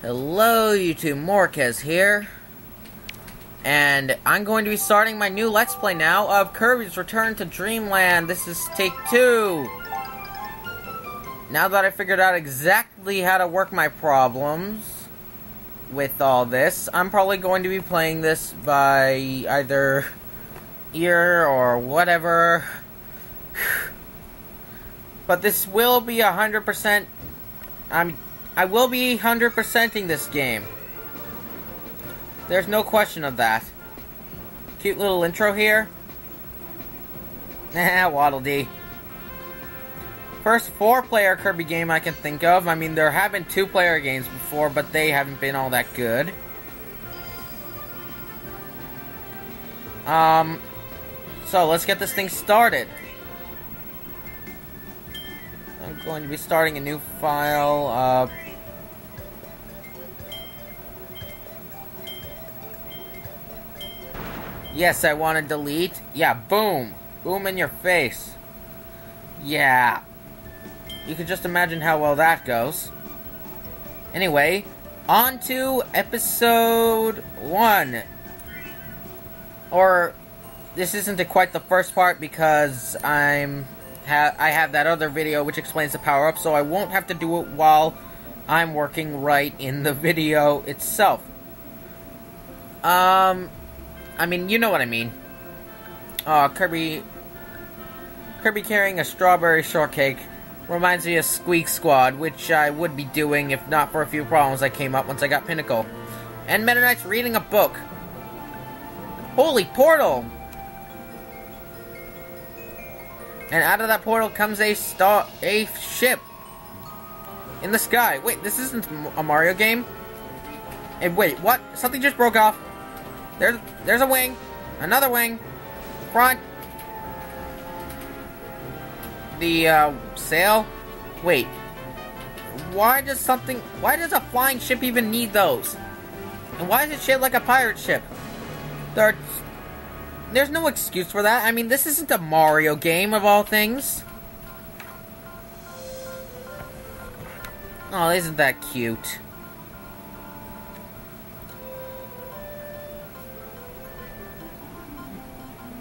Hello YouTube, Morkez here. And I'm going to be starting my new Let's Play now of Kirby's Return to Dreamland. This is take 2. Now that I figured out exactly how to work my problems with all this, I'm probably going to be playing this by either ear or whatever. But this will be 100%. I will be 100%ing this game. There's no question of that. Cute little intro here. Waddle Dee. First 4-player Kirby game I can think of. I mean, there have been 2-player games before, but they haven't been all that good. So let's get this thing started. I'm going to be starting a new file. Yes, I want to delete. Yeah, boom. Boom in your face. Yeah. You can just imagine how well that goes. Anyway, on to episode 1. Or, this isn't quite the first part because I have that other video which explains the power-up, so I won't have to do it while I'm working right in the video itself. I mean, you know what I mean. Kirby carrying a strawberry shortcake reminds me of Squeak Squad, which I would be doing if not for a few problems that came up once I got Pinnacle. And Meta Knight's reading a book. Holy portal! And out of that portal comes a ship in the sky. Wait, this isn't a Mario game? And wait, what? Something just broke off. There's a wing. Another wing. Front. The, sail? Wait. Why does a flying ship even need those? And why is it shaped like a pirate ship? There's no excuse for that. I mean, this isn't a Mario game, of all things. Oh, isn't that cute?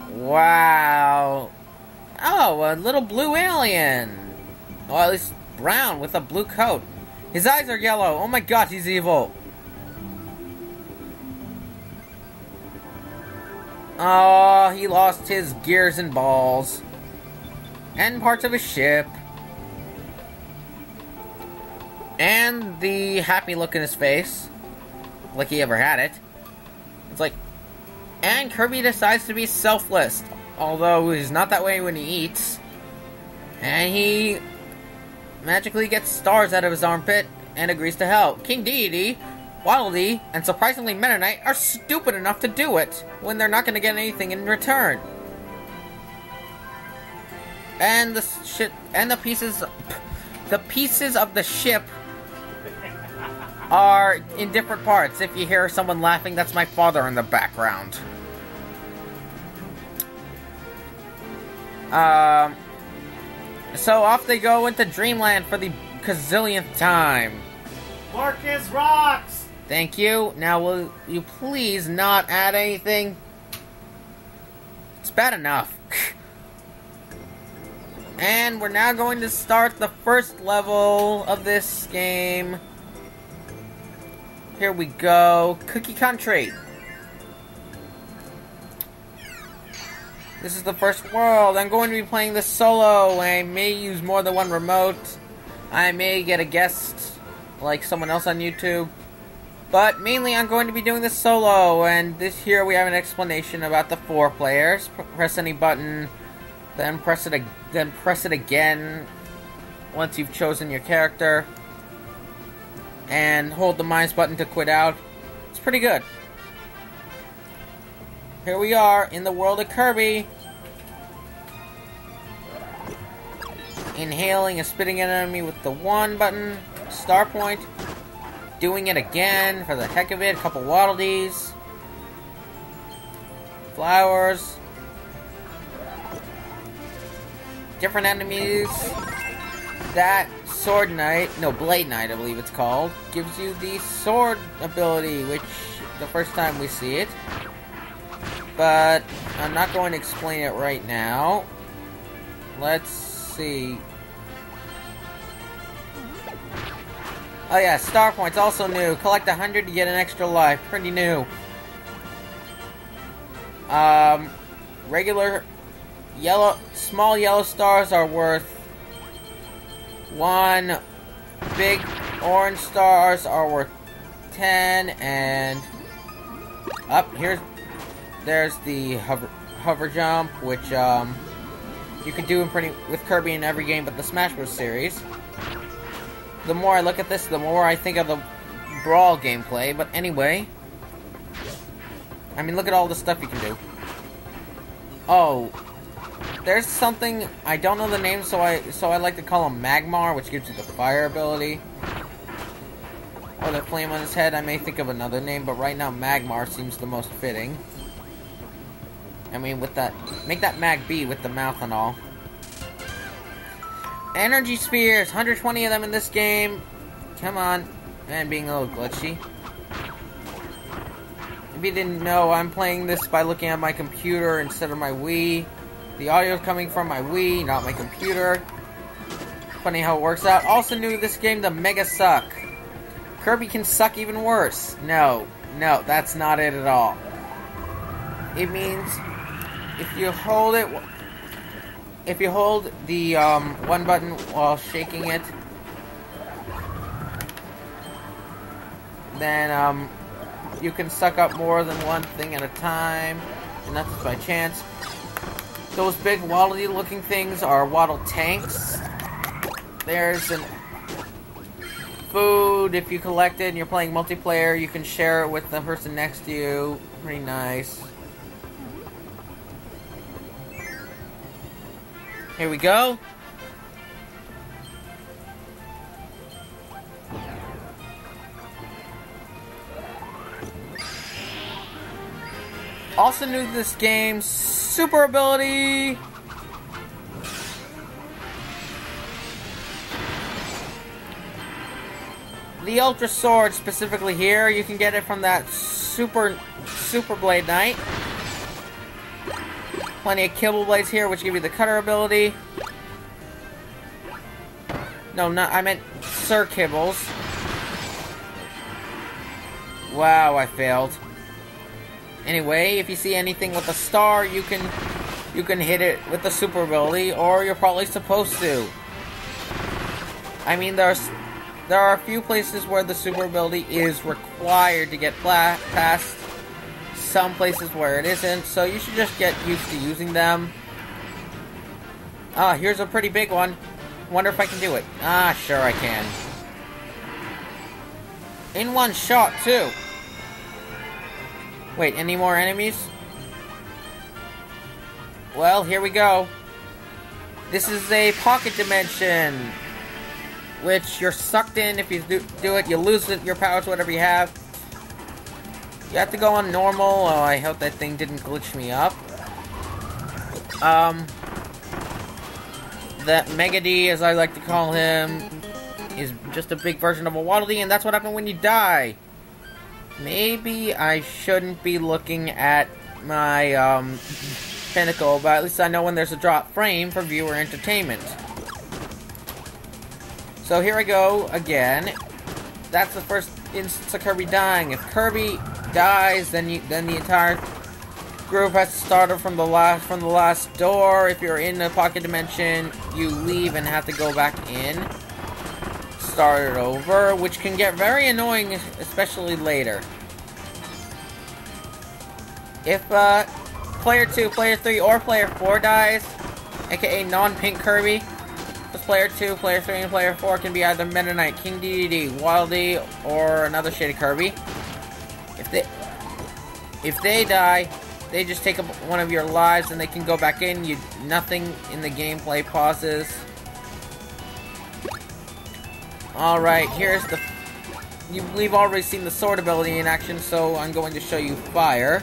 Wow. Oh, a little blue alien. Well, at least brown with a blue coat. His eyes are yellow. Oh my god, he's evil. Oh, he lost his gears and balls. And parts of his ship. And the happy look in his face. Like he ever had it. It's like... And Kirby decides to be selfless, although he's not that way when he eats. And he magically gets stars out of his armpit and agrees to help. King Deity, Waddle Dee, and surprisingly Meta Knight are stupid enough to do it when they're not going to get anything in return. And the pieces of the ship are in different parts. If you hear someone laughing, that's my father in the background. So off they go into Dreamland for the gazillionth time. Morkez rocks! Thank you. Now will you please not add anything? It's bad enough. And we're now going to start the first level of this game. Here we go. Cookie Country. This is the first world. I'm going to be playing this solo. I may use more than one remote. I may get a guest, like someone else on YouTube. But mainly I'm going to be doing this solo. And here we have an explanation about the 4 players. Press any button, then press it again once you've chosen your character. And hold the minus button to quit out. It's pretty good. Here we are in the world of Kirby. Inhaling and spitting an enemy with the 1 button. Star point. Doing it again for the heck of it. A couple Waddle Dees. Flowers. Different enemies. that Sword Knight, no, Blade Knight I believe it's called, gives you the sword ability, which the first time we see it. But I'm not going to explain it right now. Let's see. Oh yeah, Star Points, also new. Collect 100 to get an extra life. Pretty new. Regular small yellow stars are worth 1. Big orange stars are worth 10, and there's the hover jump, which you can do with Kirby in every game but the Smash Bros. Series. The more I look at this, the more I think of the Brawl gameplay, but anyway. I mean, look at all the stuff you can do. Oh, there's something, I don't know the name, so I like to call him Magmar, which gives you the fire ability. Or the flame on his head, I may think of another name, but right now Magmar seems the most fitting. I mean, with that, make that Mag B with the mouth and all. Energy Spheres, 120 of them in this game. Come on. And being a little glitchy. If you didn't know, I'm playing this by looking at my computer instead of my Wii. The audio is coming from my Wii, not my computer. Funny how it works out. Also new to this game, the Mega Suck. Kirby can suck even worse. No, that's not it at all. It means if you hold the one button while shaking it, then you can suck up more than one thing at a time, and that's by chance. Those big waddly looking things are waddle tanks. There's an food. If you collect it and you're playing multiplayer, you can share it with the person next to you. Pretty nice. Here we go. Also new to this game, super ability. The Ultra Sword, specifically here, you can get it from that Super Blade Knight. Plenty of Kibble Blades here, which give you the cutter ability. No, I meant Sir Kibbles. Wow, I failed. Anyway, if you see anything with a star, you can hit it with the super ability, or you're probably supposed to. I mean, there are a few places where the super ability is required to get past. Some places where it isn't, so you should just get used to using them. Ah, here's a pretty big one. Wonder if I can do it. Ah, sure I can. In one shot, too. Wait, any more enemies? Well, here we go. This is a pocket dimension, which you're sucked in. If you do it, you lose your powers, whatever you have. You have to go on normal. Oh, I hope that thing didn't glitch me up. That Mega D, as I like to call him, is just a big version of a Waddle Dee, and that's what happens when you die. Maybe I shouldn't be looking at my pinnacle, but at least I know when there's a drop frame for viewer entertainment. So here I go again. That's the first instance of Kirby dying. If Kirby dies, then the entire group has to start from the last door. If you're in the pocket dimension, you leave and have to go back in. Start it over, which can get very annoying, especially later. If player 2, player 3, or player 4 dies, aka non-pink Kirby, because player 2, player 3, and player 4 can be either Meta Knight, King Dedede, Waddle Dee, or another shade of Kirby. If they die, they just take up one of your lives and they can go back in. Nothing in the gameplay pauses. Alright, here's we've already seen the sword ability in action, so I'm going to show you fire.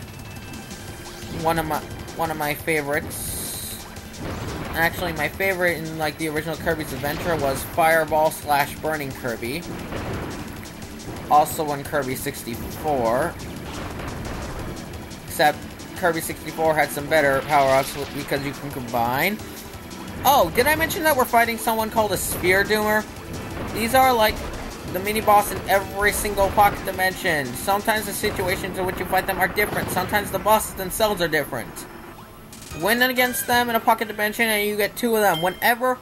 One of my favorites. Actually, my favorite in, like, the original Kirby's Adventure was Fireball / Burning Kirby. Also in Kirby 64. Except Kirby 64 had some better power-ups because you can combine. Oh, did I mention that we're fighting someone called a Sphere Doomer? These are, like, the mini-boss in every single pocket dimension. Sometimes the situations in which you fight them are different. Sometimes the bosses themselves are different. Win against them in a pocket dimension and you get 2 of them whenever.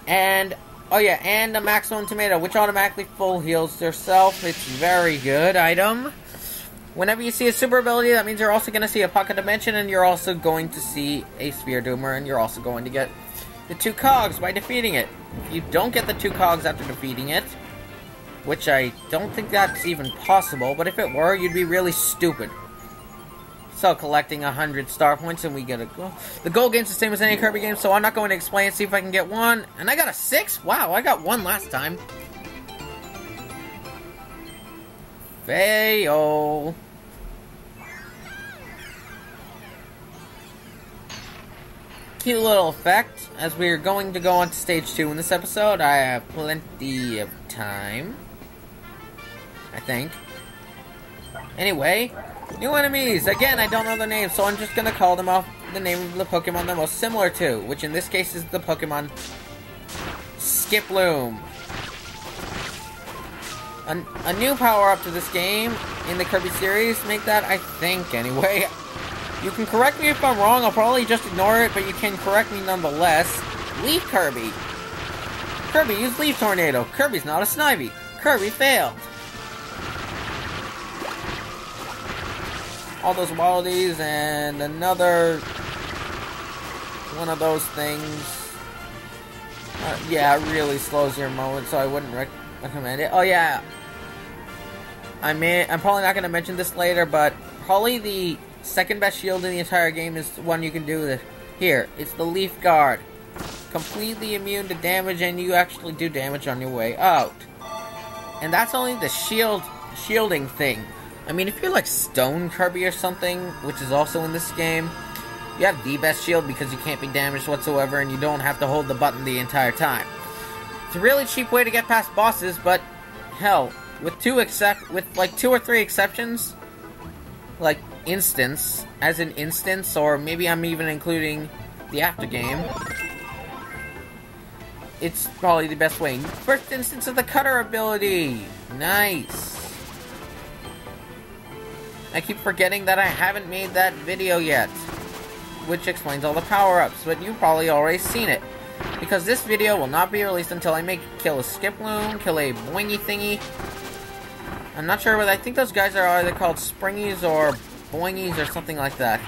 And, oh yeah, and a maximum tomato, which automatically full heals yourself. It's very good item. Whenever you see a super ability, that means you're also going to see a pocket dimension, and you're also going to see a Sphere Doomer, and you're also going to get the 2 cogs by defeating it. If you don't get the 2 cogs after defeating it, which I don't think that's even possible, but if it were, you'd be really stupid. So, collecting 100 star points, and we get a goal. The goal game's the same as any Kirby game, so I'm not going to explain it, see if I can get 1. And I got a 6? Wow, I got 1 last time. Fail. Cute little effect. As we're going to go on to stage 2 in this episode, I have plenty of time. I think. Anyway, new enemies! Again, I don't know their names, so I'm just gonna call them off the name of the Pokemon they're most similar to, which in this case is the Pokemon Skiploom. A new power-up to this game in the Kirby series, make that, I think, anyway. You can correct me if I'm wrong, I'll probably just ignore it, but you can correct me nonetheless. Leaf Kirby! Kirby used Leaf Tornado. Kirby's not a Snivy. Kirby failed. All those wallabies and another one of those things. Yeah, it really slows your moment, so I wouldn't recommend it. Oh yeah, I'm probably not going to mention this later, but probably the second best shield in the entire game is one you can do with it. Here, it's the Leaf Guard. Completely immune to damage, and you actually do damage on your way out. And that's only the shielding thing. I mean, if you're like Stone Kirby or something, which is also in this game, you have the best shield because you can't be damaged whatsoever, and you don't have to hold the button the entire time. It's a really cheap way to get past bosses, but hell, with 2 or 3 exceptions, like instance, as an instance, or maybe I'm even including the after game, it's probably the best way. First instance of the cutter ability. Nice. I keep forgetting that I haven't made that video yet, which explains all the power-ups, but you've probably already seen it. Because this video will not be released until I kill a Skiploom, kill a Boingy thingy. I'm not sure, but I think those guys are either called Springies or Boingies or something like that.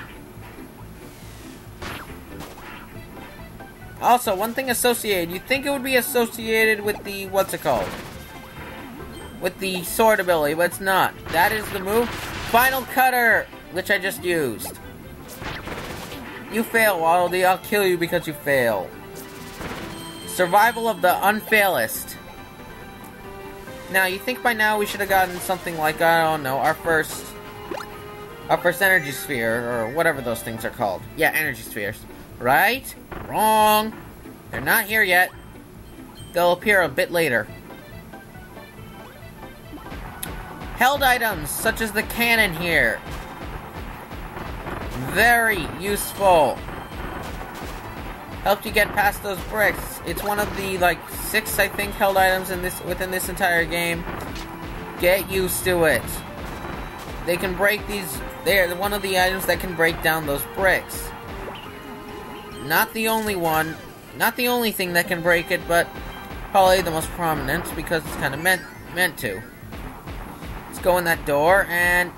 Also, one thing associated. You'd think it would be associated with the, what's it called? With the sword ability, but it's not. That is the move. Final Cutter, which I just used. You fail, Waddle-Dee. I'll kill you because you fail. Survival of the unfailest. Now, you think by now we should have gotten something like, I don't know, our first energy sphere, or whatever those things are called. Yeah, energy spheres. Right? Wrong. They're not here yet. They'll appear a bit later. Held items, such as the cannon here. Very useful. Helped you get past those bricks. It's one of the, like, 6, I think, held items within this entire game. Get used to it. They can break these. They're one of the items that can break down those bricks. Not the only one. Not the only thing that can break it, but probably the most prominent, because it's kind of meant to. Let's go in that door, and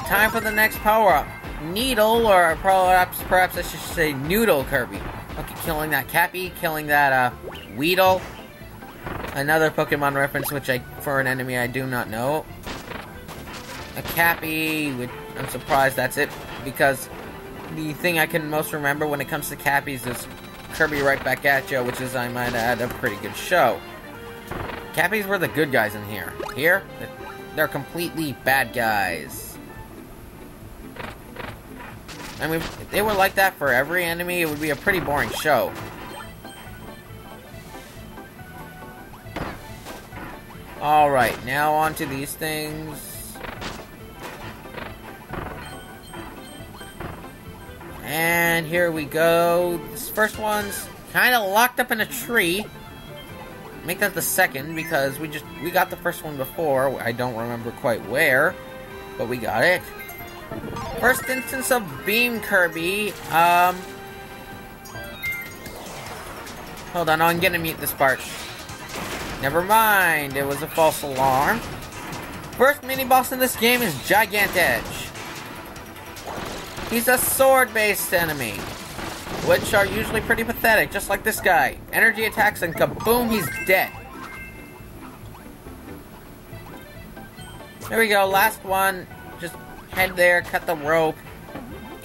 time for the next power-up. Needle, or perhaps I should say Noodle Kirby. Okay, killing that Cappy, killing that Weedle. Another Pokemon reference, for an enemy I do not know. A Cappy, I'm surprised that's it, because the thing I can most remember when it comes to Cappies is Kirby Right Back At Ya, which is, I might add, a pretty good show. Cappies were the good guys in here. Here, they're completely bad guys. I mean, if they were like that for every enemy, it would be a pretty boring show. Alright, now on to these things. And here we go. This first one's kind of locked up in a tree. Make that the second, because we got the first one before. I don't remember quite where, but we got it. First instance of Beam Kirby. Hold on, I'm gonna mute this part. Never mind, it was a false alarm. First mini-boss in this game is Gigantedge. He's a sword-based enemy, which are usually pretty pathetic, just like this guy. Energy attacks and kaboom, he's dead. There we go, last one. Just head there, cut the rope,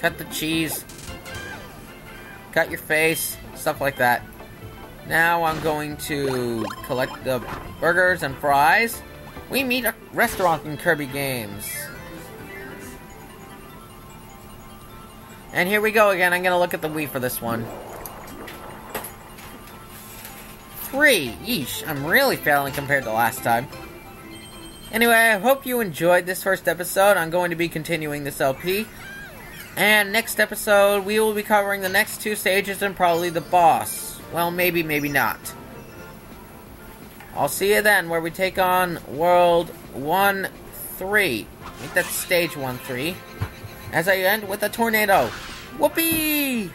cut the cheese, cut your face, stuff like that. Now I'm going to collect the burgers and fries. We meet a restaurant in Kirby games. And here we go again. I'm going to look at the Wii for this one. 3. Yeesh. I'm really failing compared to last time. Anyway, I hope you enjoyed this first episode. I'm going to be continuing this LP. And next episode, we will be covering the next 2 stages and probably the boss. Well, maybe, maybe not. I'll see you then, where we take on World 1-3. Make that Stage 1-3. As I end with a tornado. Whoopee!